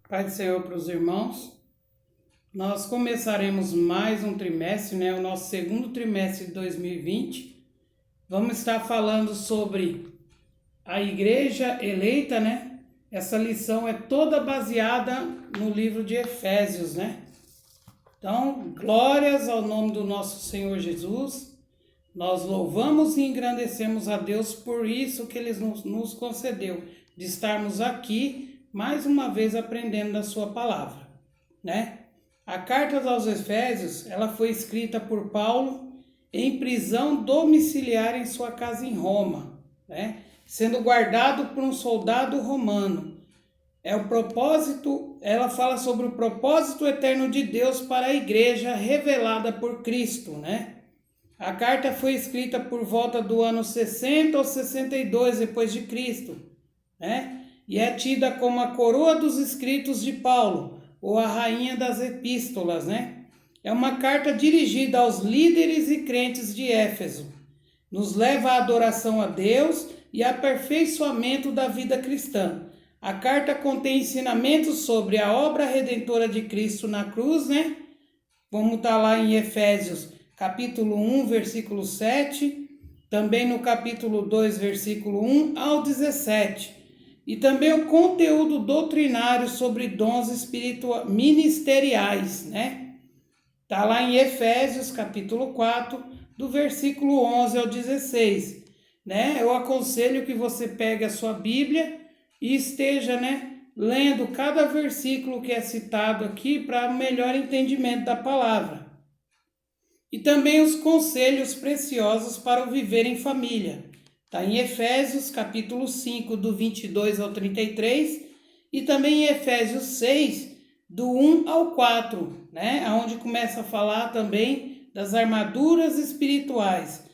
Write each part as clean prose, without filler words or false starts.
Pai do Senhor para os irmãos. Nós começaremos mais um trimestre, o nosso segundo trimestre de 2020. Vamos estar falando sobre a igreja eleita, Essa lição é toda baseada no livro de Efésios, Então, glórias ao nome do nosso Senhor Jesus. Nós louvamos e engrandecemos a Deus por isso que Ele nos concedeu, de estarmos aqui mais uma vez aprendendo da sua palavra, A carta aos Efésios, ela foi escrita por Paulo em prisão domiciliar em sua casa em Roma, Sendo guardado por um soldado romano. Ela fala sobre o propósito eterno de Deus para a igreja revelada por Cristo, A carta foi escrita por volta do ano 60 ou 62 depois de Cristo, E é tida como a coroa dos escritos de Paulo, ou a rainha das epístolas, É uma carta dirigida aos líderes e crentes de Éfeso. Nos leva à adoração a Deus e aperfeiçoamento da vida cristã. A carta contém ensinamentos sobre a obra redentora de Cristo na cruz, Vamos estar lá em Efésios, capítulo 1, versículo 7, também no capítulo 2, versículo 1 ao 17. E também o conteúdo doutrinário sobre dons ministeriais, Está lá em Efésios, capítulo 4, do versículo 11 ao 16, Eu aconselho que você pegue a sua Bíblia e esteja, lendo cada versículo que é citado aqui para melhor entendimento da palavra. E também os conselhos preciosos para o viver em família. Está em Efésios, capítulo 5, do 22 ao 33, e também em Efésios 6, do 1 ao 4, Onde começa a falar também das armaduras espirituais,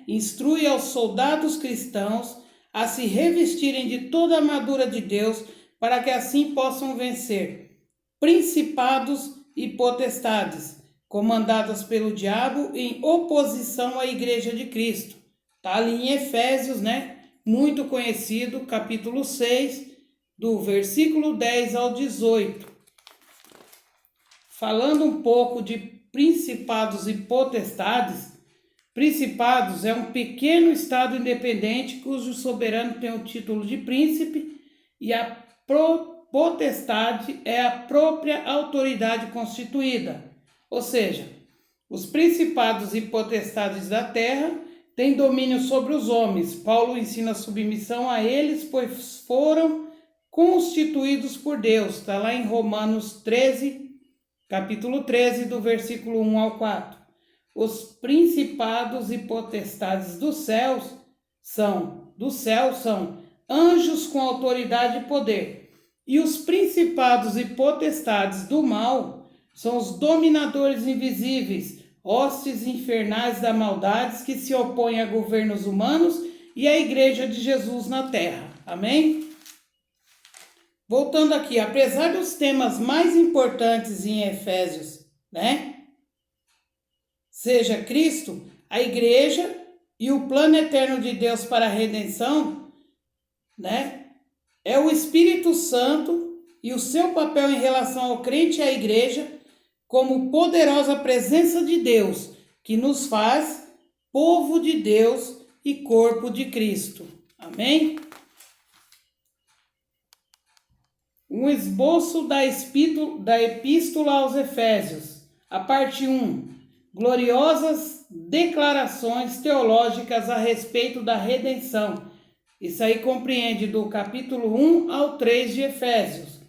Instrui aos soldados cristãos a se revestirem de toda a armadura de Deus, para que assim possam vencer principados e potestades, comandadas pelo diabo em oposição à igreja de Cristo. Está ali em Efésios, muito conhecido, capítulo 6, do versículo 10 ao 18. Falando um pouco de principados e potestades. Principados é um pequeno estado independente cujo soberano tem o título de príncipe, e a potestade é a própria autoridade constituída. Ou seja, os principados e potestades da terra têm domínio sobre os homens. Paulo ensina submissão a eles, pois foram constituídos por Deus. Está lá em Romanos 13, capítulo 13, do versículo 1 ao 4. Os principados e potestades dos céus são anjos com autoridade e poder. E os principados e potestades do mal são os dominadores invisíveis, hostes infernais da maldade que se opõem a governos humanos e à igreja de Jesus na terra. Amém? Voltando aqui, apesar dos temas mais importantes em Efésios, seja Cristo, a igreja e o plano eterno de Deus para a redenção, É o Espírito Santo e o seu papel em relação ao crente e à igreja como poderosa presença de Deus, que nos faz povo de Deus e corpo de Cristo. Amém? Um esboço da Epístola aos Efésios, a parte 1. Gloriosas declarações teológicas a respeito da redenção. Isso aí compreende do capítulo 1 ao 3 de Efésios.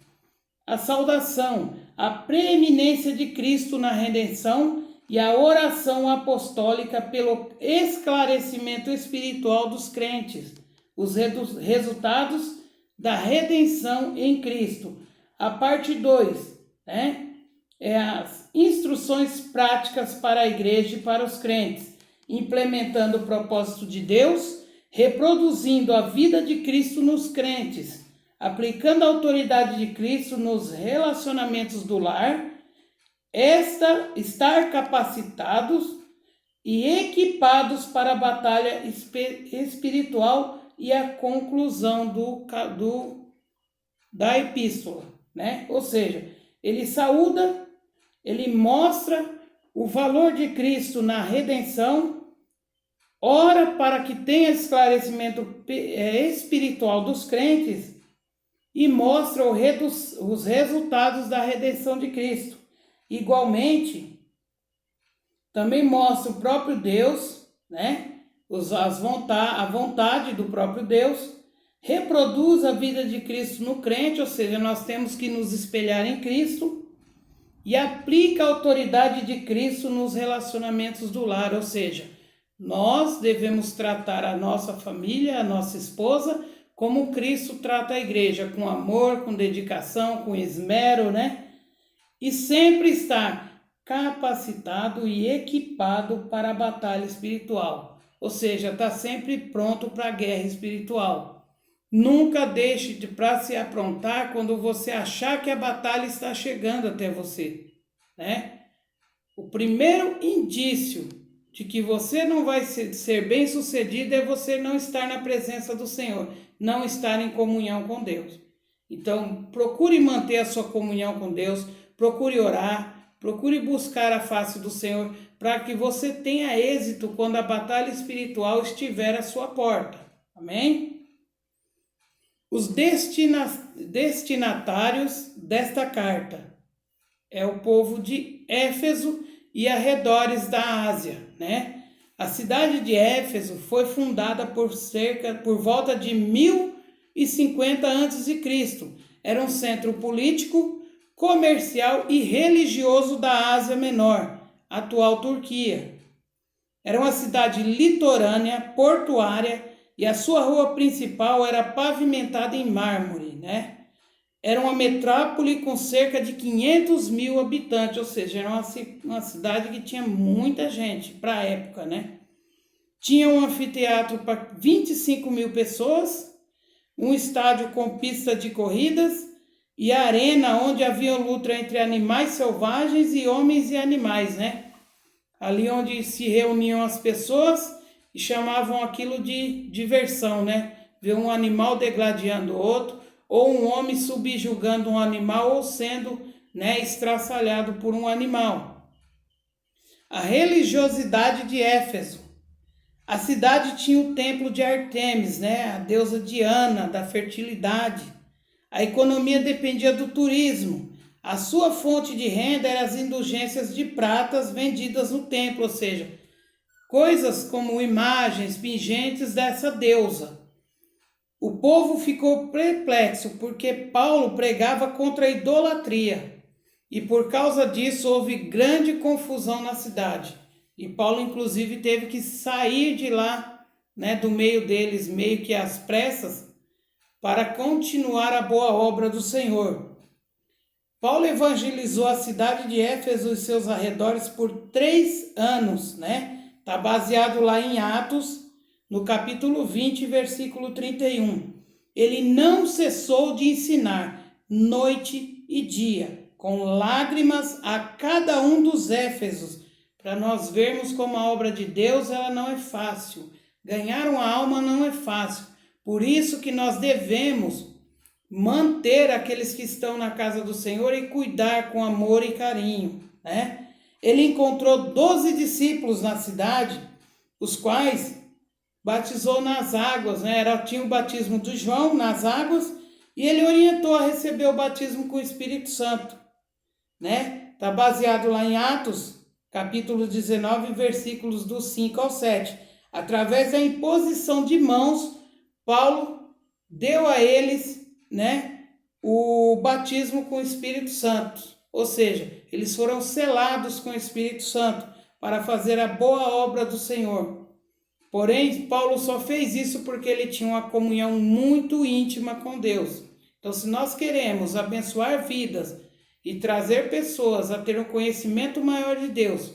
A saudação, a preeminência de Cristo na redenção e a oração apostólica pelo esclarecimento espiritual dos crentes. Os resultados da redenção em Cristo. A parte 2, é as instruções práticas para a igreja e para os crentes, implementando o propósito de Deus, reproduzindo a vida de Cristo nos crentes, aplicando a autoridade de Cristo nos relacionamentos do lar, estar capacitados e equipados para a batalha espiritual e a conclusão da epístola, né? Ou seja, ele saúda, ele mostra o valor de Cristo na redenção, ora para que tenha esclarecimento espiritual dos crentes e mostra os resultados da redenção de Cristo. Igualmente, também mostra o próprio Deus, né? A vontade do próprio Deus, reproduz a vida de Cristo no crente, ou seja, nós temos que nos espelhar em Cristo, e aplica a autoridade de Cristo nos relacionamentos do lar, ou seja, nós devemos tratar a nossa família, a nossa esposa, como Cristo trata a igreja, com amor, com dedicação, com esmero, né? E sempre estar capacitado e equipado para a batalha espiritual, ou seja, está sempre pronto para a guerra espiritual. Nunca deixe para se aprontar quando você achar que a batalha está chegando até você, né? O primeiro indício de que você não vai ser bem sucedido é você não estar na presença do Senhor, não estar em comunhão com Deus. Então, procure manter a sua comunhão com Deus, procure orar, procure buscar a face do Senhor, para que você tenha êxito quando a batalha espiritual estiver à sua porta. Amém? Os destinatários desta carta é o povo de Éfeso e arredores da Ásia, né? A cidade de Éfeso foi fundada por volta de 1050 a.C. Era um centro político, comercial e religioso da Ásia Menor, atual Turquia. Era uma cidade litorânea, portuária, e a sua rua principal era pavimentada em mármore, né? Era uma metrópole com cerca de 500 mil habitantes, ou seja, era uma cidade que tinha muita gente para a época, né? Tinha um anfiteatro para 25 mil pessoas, um estádio com pista de corridas e a arena onde havia luta entre animais selvagens e homens e animais, né? Ali onde se reuniam as pessoas e chamavam aquilo de diversão, né? Ver um animal degladiando o outro, ou um homem subjugando um animal ou sendo, né, estraçalhado por um animal. A religiosidade de Éfeso. A cidade tinha o templo de Artemis, né, a deusa Diana da fertilidade. A economia dependia do turismo. A sua fonte de renda eram as indulgências de pratas vendidas no templo, ou seja, coisas como imagens, pingentes dessa deusa. O povo ficou perplexo porque Paulo pregava contra a idolatria e por causa disso houve grande confusão na cidade. E Paulo inclusive teve que sair de lá, né, do meio deles, meio que às pressas, para continuar a boa obra do Senhor. Paulo evangelizou a cidade de Éfeso e seus arredores por 3 anos, né? Está baseado lá em Atos, no capítulo 20, versículo 31. Ele não cessou de ensinar noite e dia, com lágrimas a cada um dos éfesos, para nós vermos como a obra de Deus ela não é fácil. Ganhar uma alma não é fácil. Por isso que nós devemos manter aqueles que estão na casa do Senhor e cuidar com amor e carinho, né? Ele encontrou 12 discípulos na cidade, os quais batizou nas águas, né? Tinha o batismo de João nas águas e ele orientou a receber o batismo com o Espírito Santo, né? Está baseado lá em Atos, capítulo 19, versículos do 5 ao 7. Através da imposição de mãos, Paulo deu a eles, né, o batismo com o Espírito Santo. Ou seja, eles foram selados com o Espírito Santo para fazer a boa obra do Senhor. Porém, Paulo só fez isso porque ele tinha uma comunhão muito íntima com Deus. Então, se nós queremos abençoar vidas e trazer pessoas a ter um conhecimento maior de Deus,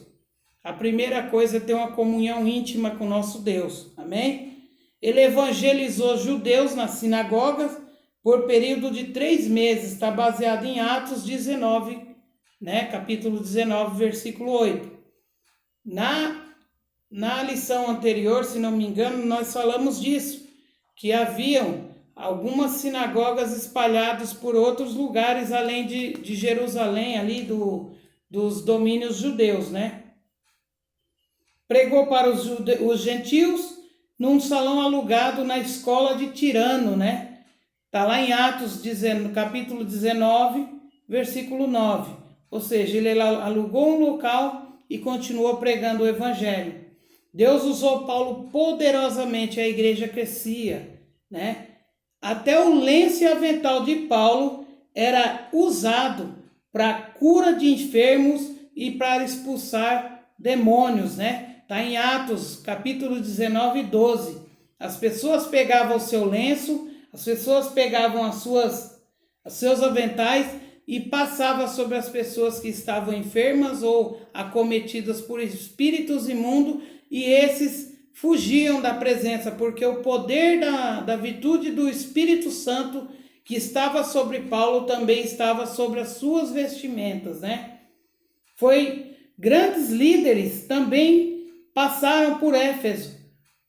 a primeira coisa é ter uma comunhão íntima com o nosso Deus. Amém? Ele evangelizou judeus nas sinagogas por período de 3 meses. Está baseado em Atos 19, né? Capítulo 19, versículo 8. Na lição anterior, se não me engano, nós falamos disso, que haviam algumas sinagogas espalhadas por outros lugares além de Jerusalém, ali dos domínios judeus, né? Pregou para os gentios num salão alugado na escola de Tirano, né? Está lá em Atos, no capítulo 19, versículo 9. Ou seja, ele alugou um local e continuou pregando o evangelho. Deus usou Paulo poderosamente, a igreja crescia, né? Até o lenço e avental de Paulo era usado para cura de enfermos e para expulsar demônios, né? Está em Atos, capítulo 19, 12. As pessoas pegavam o seu lenço, as pessoas pegavam os seus aventais e passavam sobre as pessoas que estavam enfermas ou acometidas por espíritos imundos, e esses fugiam da presença, porque o poder da virtude do Espírito Santo que estava sobre Paulo também estava sobre as suas vestimentas, né? Grandes líderes também passaram por Éfeso.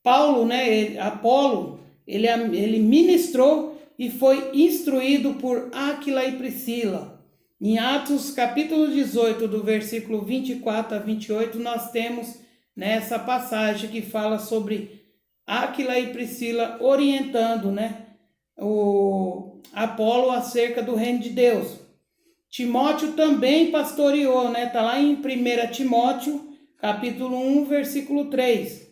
Paulo, né, Apolo, ele ministrou e foi instruído por Áquila e Priscila. Em Atos capítulo 18, do versículo 24 a 28, nós temos nessa passagem que fala sobre Áquila e Priscila orientando, né, o Apolo acerca do reino de Deus. Timóteo também pastoreou, né? Está lá em 1 Timóteo, capítulo 1, versículo 3.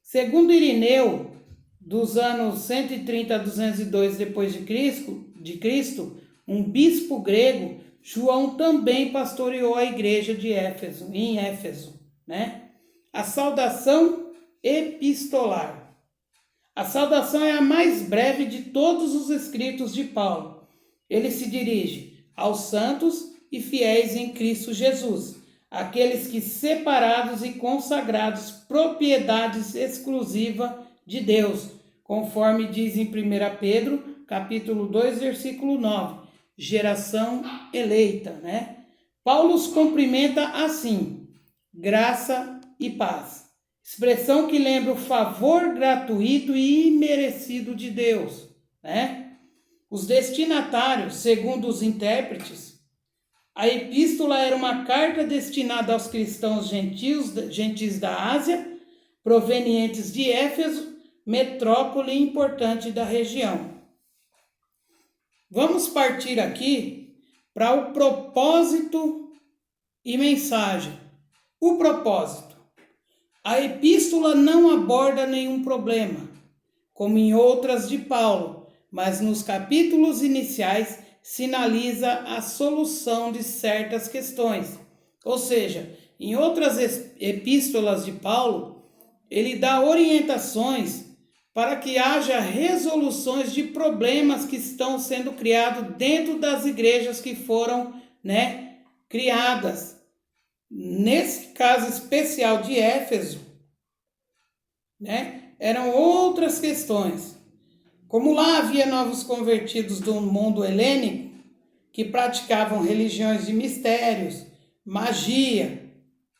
Segundo Irineu, dos anos 130 a 202 depois de Cristo, um bispo grego, João também pastoreou a igreja de Éfeso, em Éfeso, né? A saudação epistolar. A saudação é a mais breve de todos os escritos de Paulo. Ele se dirige aos santos e fiéis em Cristo Jesus, aqueles que separados e consagrados, propriedades exclusiva de Deus, conforme diz em 1 Pedro, capítulo 2, versículo 9, geração eleita, né? Paulo os cumprimenta assim: graça e paz. Expressão que lembra o favor gratuito e imerecido de Deus, né? Os destinatários, segundo os intérpretes, a epístola era uma carta destinada aos cristãos gentis da Ásia, provenientes de Éfeso, metrópole importante da região. Vamos partir aqui para o propósito e mensagem. O propósito. A epístola não aborda nenhum problema, como em outras de Paulo, mas nos capítulos iniciais sinaliza a solução de certas questões. Ou seja, em outras epístolas de Paulo, ele dá orientações para que haja resoluções de problemas que estão sendo criados dentro das igrejas que foram, né, criadas. Nesse caso especial de Éfeso, né, eram outras questões. Como lá havia novos convertidos do mundo helênico, que praticavam religiões de mistérios, magia,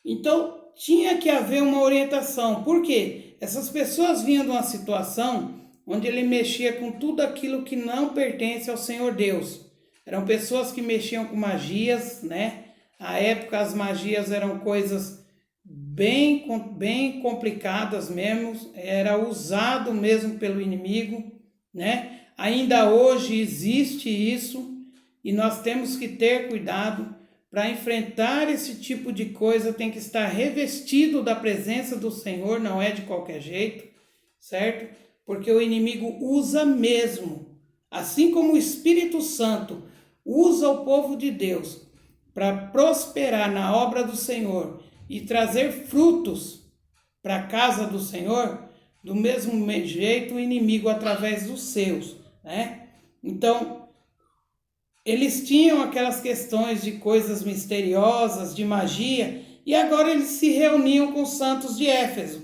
então tinha que haver uma orientação. Por quê? Essas pessoas vinham de uma situação onde ele mexia com tudo aquilo que não pertence ao Senhor Deus. Eram pessoas que mexiam com magias, né? À época as magias eram coisas bem complicadas mesmo, era usado mesmo pelo inimigo, né? Ainda hoje existe isso e nós temos que ter cuidado. Para enfrentar esse tipo de coisa tem que estar revestido da presença do Senhor, não é de qualquer jeito, certo? Porque o inimigo usa mesmo, assim como o Espírito Santo usa o povo de Deus para prosperar na obra do Senhor e trazer frutos para a casa do Senhor, do mesmo jeito o inimigo através dos seus, né? Então, eles tinham aquelas questões de coisas misteriosas, de magia, e agora eles se reuniam com os santos de Éfeso.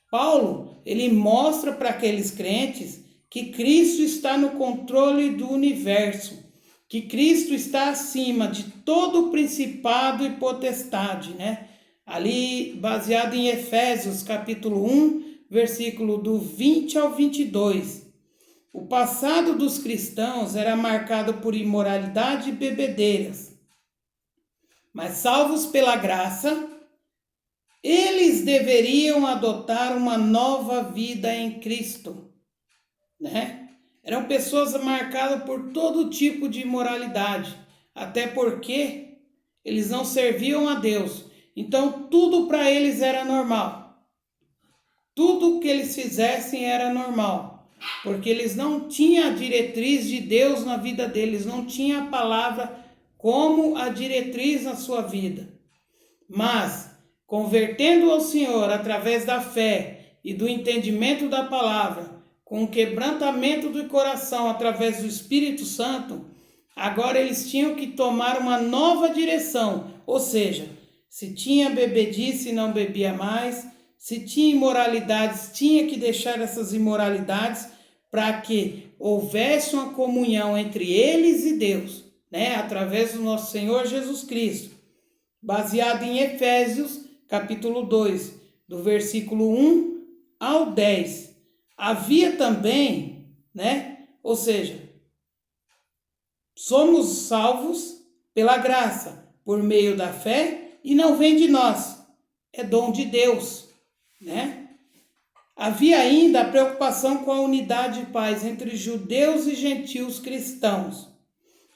Paulo, ele mostra para aqueles crentes que Cristo está no controle do universo, que Cristo está acima de todo o principado e potestade, né? Ali, baseado em Efésios, capítulo 1, versículo do 20 ao 22. O passado dos cristãos era marcado por imoralidade e bebedeiras. Mas salvos pela graça, eles deveriam adotar uma nova vida em Cristo, né? Eram pessoas marcadas por todo tipo de imoralidade, até porque eles não serviam a Deus. Então tudo para eles era normal. Tudo que eles fizessem era normal, porque eles não tinham a diretriz de Deus na vida deles, não tinham a palavra como a diretriz na sua vida. Mas, convertendo ao Senhor através da fé e do entendimento da palavra, com o quebrantamento do coração através do Espírito Santo, agora eles tinham que tomar uma nova direção, ou seja, se tinha bebedice, não bebia mais, se tinha imoralidades, tinha que deixar essas imoralidades para que houvesse uma comunhão entre eles e Deus, né? Através do nosso Senhor Jesus Cristo, baseado em Efésios, capítulo 2, do versículo 1 ao 10. Havia também, né? Ou seja, somos salvos pela graça, por meio da fé, e não vem de nós, é dom de Deus, né? Havia ainda a preocupação com a unidade e paz entre judeus e gentios cristãos,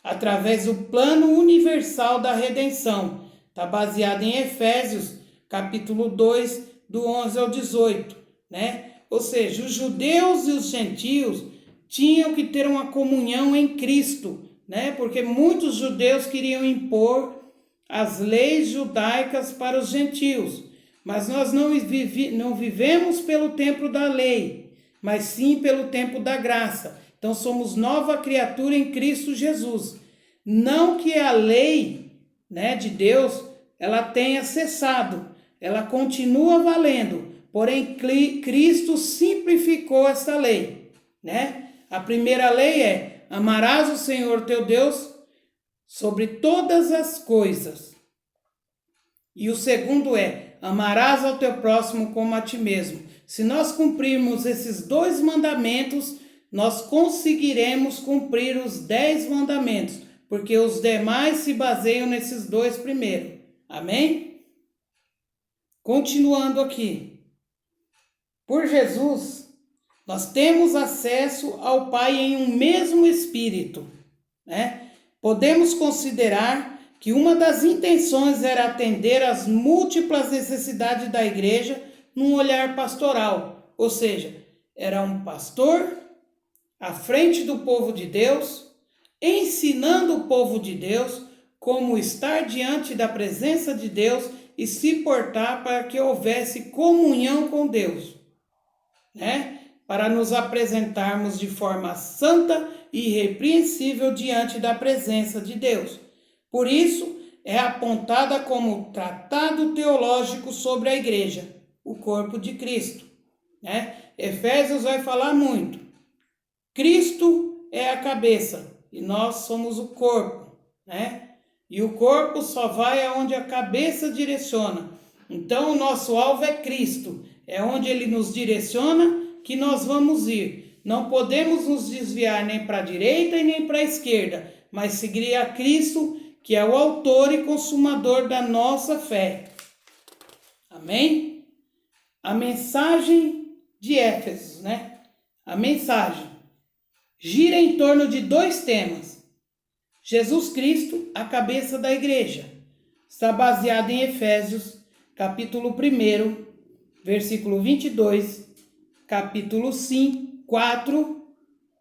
através do plano universal da redenção. Está baseado em Efésios, capítulo 2, do 11 ao 18, né? Ou seja, os judeus e os gentios tinham que ter uma comunhão em Cristo, né? Porque muitos judeus queriam impor as leis judaicas para os gentios, mas nós não vivemos pelo tempo da lei, mas sim pelo tempo da graça. Então somos nova criatura em Cristo Jesus. Não que a lei, né, de Deus, ela tenha cessado, ela continua valendo, porém Cristo simplificou essa lei, né? A primeira lei é: amarás o Senhor teu Deus sobre todas as coisas. E o segundo é: amarás ao teu próximo como a ti mesmo. Se nós cumprirmos esses 2 mandamentos, nós conseguiremos cumprir os 10 mandamentos, porque os demais se baseiam nesses 2 primeiros. Amém? Continuando aqui. Por Jesus, nós temos acesso ao Pai em um mesmo Espírito, né? Podemos considerar que uma das intenções era atender às múltiplas necessidades da igreja num olhar pastoral, ou seja, era um pastor à frente do povo de Deus, ensinando o povo de Deus como estar diante da presença de Deus e se portar para que houvesse comunhão com Deus, né? Para nos apresentarmos de forma santa e irrepreensível diante da presença de Deus. Por isso, é apontada como tratado teológico sobre a igreja, o corpo de Cristo, né? Efésios vai falar muito. Cristo é a cabeça e nós somos o corpo, né? E o corpo só vai aonde a cabeça direciona. Então, o nosso alvo é Cristo, é onde ele nos direciona que nós vamos ir. Não podemos nos desviar nem para a direita e nem para a esquerda, mas seguir a Cristo, que é o autor e consumador da nossa fé. Amém? A mensagem de Éfeso, né? A mensagem gira em torno de 2 temas. Jesus Cristo, a cabeça da igreja, está baseado em Efésios, capítulo 1, versículo 22, capítulo 4,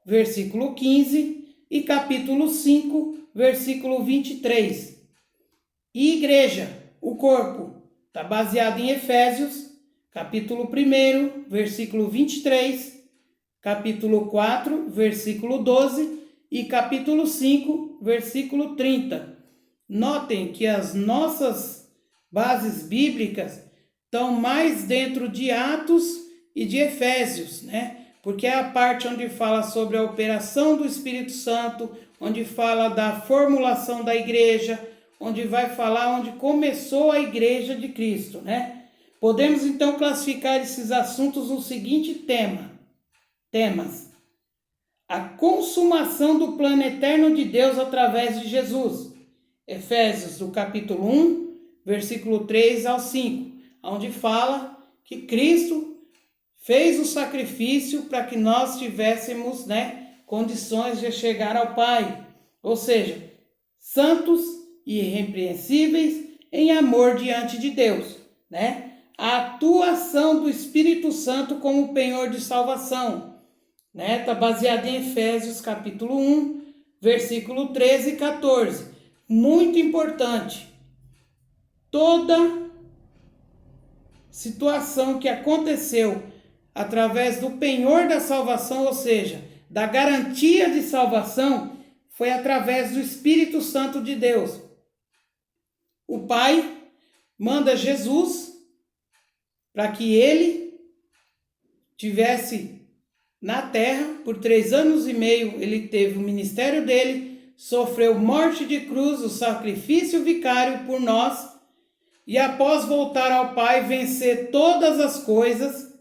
versículo 15 e capítulo 5, versículo 23. E igreja, o corpo, está baseado em Efésios, capítulo 1, versículo 23, capítulo 4, versículo 12 e capítulo 5, versículo 30. Notem que as nossas bases bíblicas estão mais dentro de Atos e de Efésios, né? Porque é a parte onde fala sobre a operação do Espírito Santo, onde fala da formulação da igreja, onde vai falar onde começou a igreja de Cristo, né? Podemos então classificar esses assuntos no seguinte temas: a consumação do plano eterno de Deus através de Jesus. Efésios, do capítulo 1, versículo 3 ao 5, onde fala que Cristo fez o sacrifício para que nós tivéssemos, condições de chegar ao Pai, ou seja, santos e irrepreensíveis em amor diante de Deus, A atuação do Espírito Santo como penhor de salvação, Está baseado em Efésios capítulo 1, versículo 13 e 14. Muito importante. Toda situação que aconteceu através do penhor da salvação, ou seja, da garantia de salvação, foi através do Espírito Santo de Deus. O Pai manda Jesus para que ele tivesse na terra, por 3 anos e meio, ele teve o ministério dele, sofreu morte de cruz, o sacrifício vicário por nós, e após voltar ao Pai, vencer todas as coisas,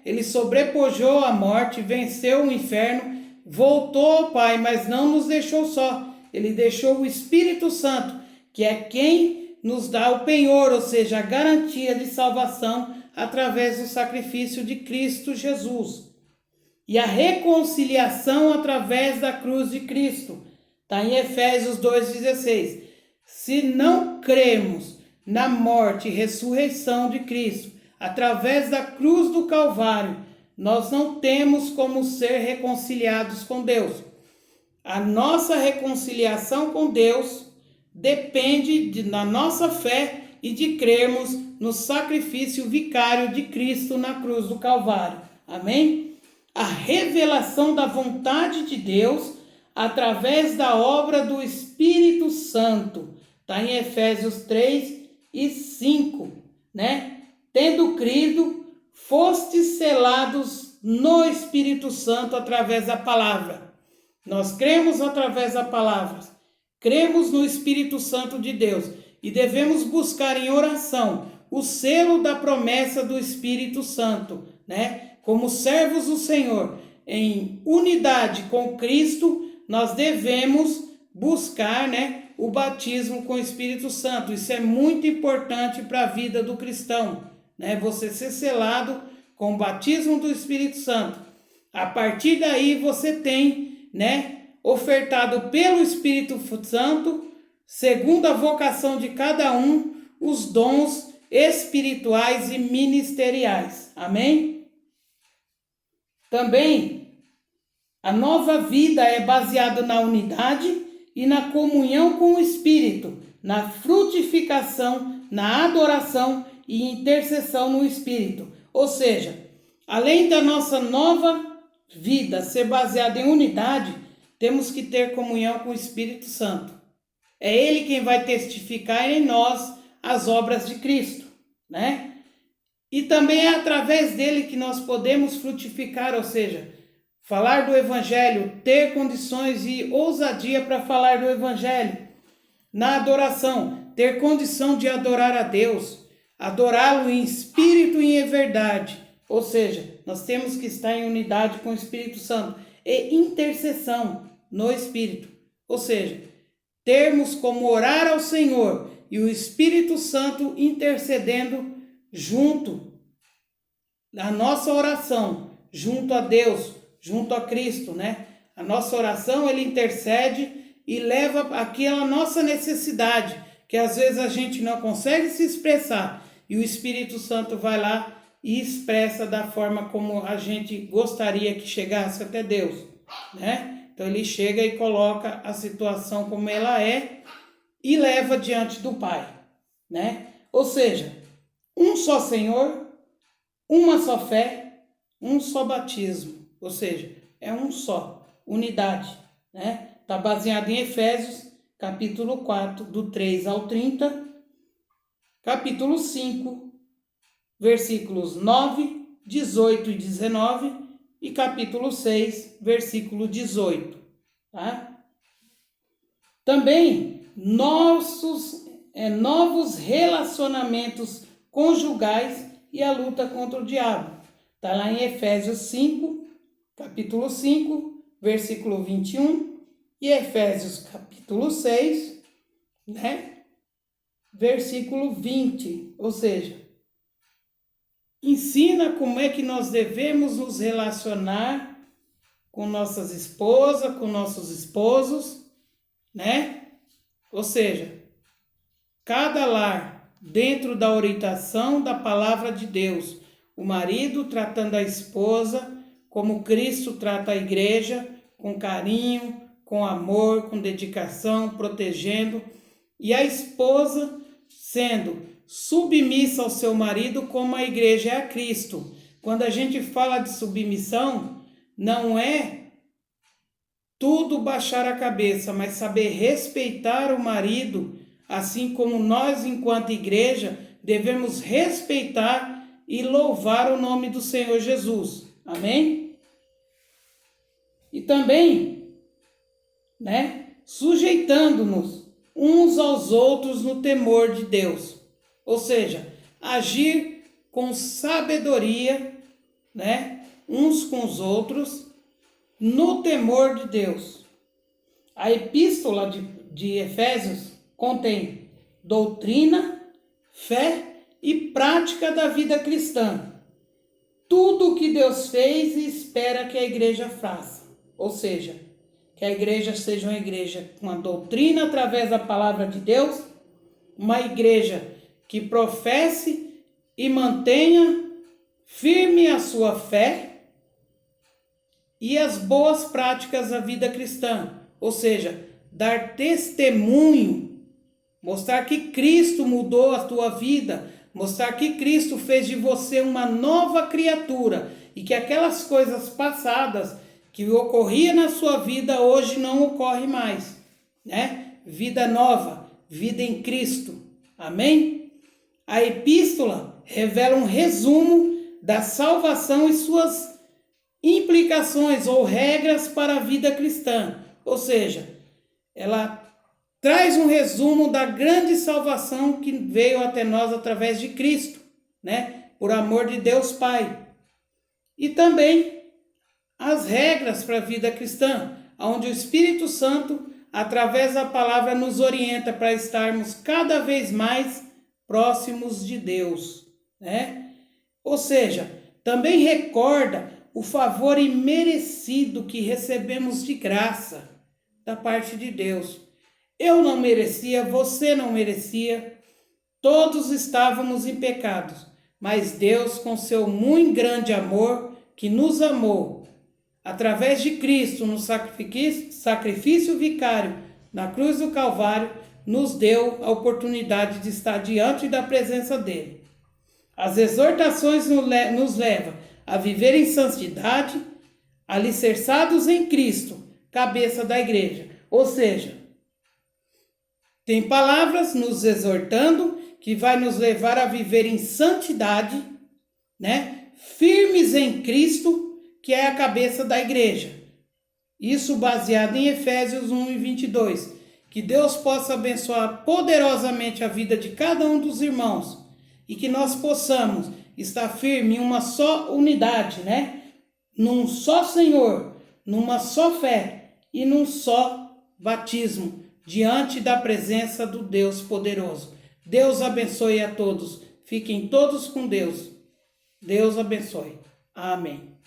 Ele sobrepujou a morte, venceu o inferno, voltou ao Pai, mas não nos deixou só. Ele deixou o Espírito Santo, que é quem nos dá o penhor, ou seja, a garantia de salvação através do sacrifício de Cristo Jesus. E a reconciliação através da cruz de Cristo. Está em Efésios 2,16. Se não cremos na morte e ressurreição de Cristo, através da cruz do Calvário, nós não temos como ser reconciliados com Deus. A nossa reconciliação com Deus depende da nossa fé e de crermos no sacrifício vicário de Cristo na cruz do Calvário. Amém? A revelação da vontade de Deus através da obra do Espírito Santo. Está em Efésios 3 e 5, Tendo crido, fostes selados no Espírito Santo através da palavra. Nós cremos através da palavra. Cremos no Espírito Santo de Deus e devemos buscar em oração o selo da promessa do Espírito Santo, Como servos do Senhor, em unidade com Cristo, nós devemos buscar, o batismo com o Espírito Santo. Isso é muito importante para a vida do cristão, Você ser selado com o batismo do Espírito Santo. A partir daí você tem, ofertado pelo Espírito Santo, segundo a vocação de cada um, os dons espirituais e ministeriais. Amém? Também, a nova vida é baseada na unidade e na comunhão com o Espírito, na frutificação, na adoração e intercessão no Espírito. Ou seja, além da nossa nova vida ser baseada em unidade, temos que ter comunhão com o Espírito Santo. É Ele quem vai testificar em nós as obras de Cristo, E também é através dele que nós podemos frutificar, ou seja, falar do Evangelho, ter condições e ousadia para falar do Evangelho. Na adoração, ter condição de adorar a Deus, adorá-lo em espírito e em verdade. Ou seja, nós temos que estar em unidade com o Espírito Santo. E intercessão no Espírito. Ou seja, termos como orar ao Senhor e o Espírito Santo intercedendo junto da nossa oração, junto a Deus, junto a Cristo, A nossa oração, ele intercede e leva aquela nossa necessidade, que às vezes a gente não consegue se expressar, e o Espírito Santo vai lá e expressa da forma como a gente gostaria que chegasse até Deus, Então ele chega e coloca a situação como ela é e leva diante do Pai, Ou seja, um só Senhor, uma só fé, um só batismo, ou seja, é um só, unidade, Está baseado em Efésios, capítulo 4, do 3 ao 30, capítulo 5, versículos 9, 18 e 19 e capítulo 6, versículo 18, Também novos relacionamentos conjugais e a luta contra o diabo. Está lá em Efésios 5, capítulo 5, versículo 21, e Efésios capítulo 6, né? Versículo 20, ou seja, ensina como é que nós devemos nos relacionar com nossas esposas, com nossos esposos, né? Ou seja, cada lar dentro da orientação da palavra de Deus, o marido tratando a esposa como Cristo trata a igreja, com carinho, com amor, com dedicação, protegendo, e a esposa sendo submissa ao seu marido como a igreja é a Cristo. Quando a gente fala de submissão, não é tudo baixar a cabeça, mas saber respeitar o marido, assim como nós, enquanto igreja, devemos respeitar e louvar o nome do Senhor Jesus. Amém? E também, né, sujeitando-nos uns aos outros no temor de Deus. Ou seja, agir com sabedoria, né, uns com os outros, no temor de Deus. A epístola de Efésios contém doutrina, fé e prática da vida cristã. Tudo o que Deus fez e espera que a igreja faça. Ou seja, que a igreja seja uma igreja com a doutrina através da palavra de Deus, uma igreja que professe e mantenha firme a sua fé e as boas práticas da vida cristã, ou seja, dar testemunho, mostrar que Cristo mudou a tua vida, mostrar que Cristo fez de você uma nova criatura e que aquelas coisas passadas que ocorriam na sua vida hoje não ocorre mais, né? Vida nova, vida em Cristo. Amém? A epístola revela um resumo da salvação e suas implicações ou regras para a vida cristã, ou seja, ela traz um resumo da grande salvação que veio até nós através de Cristo, né? Por amor de Deus Pai. E também as regras para a vida cristã, onde o Espírito Santo, através da palavra, nos orienta para estarmos cada vez mais próximos de Deus, né? Ou seja, também recorda o favor imerecido que recebemos de graça da parte de Deus. Eu não merecia, você não merecia, todos estávamos em pecados, mas Deus, com seu muito grande amor, que nos amou, através de Cristo, no sacrifício vicário, na cruz do Calvário, nos deu a oportunidade de estar diante da presença dele. As exortações nos levam a viver em santidade, alicerçados em Cristo, cabeça da igreja. Ou seja, tem palavras nos exortando que vai nos levar a viver em santidade, né? Firmes em Cristo, que é a cabeça da igreja. Isso baseado em Efésios 1 e 22. Que Deus possa abençoar poderosamente a vida de cada um dos irmãos e que nós possamos estar firme em uma só unidade, né? Num só Senhor, numa só fé e num só batismo, diante da presença do Deus poderoso. Deus abençoe a todos. Fiquem todos com Deus. Deus abençoe. Amém.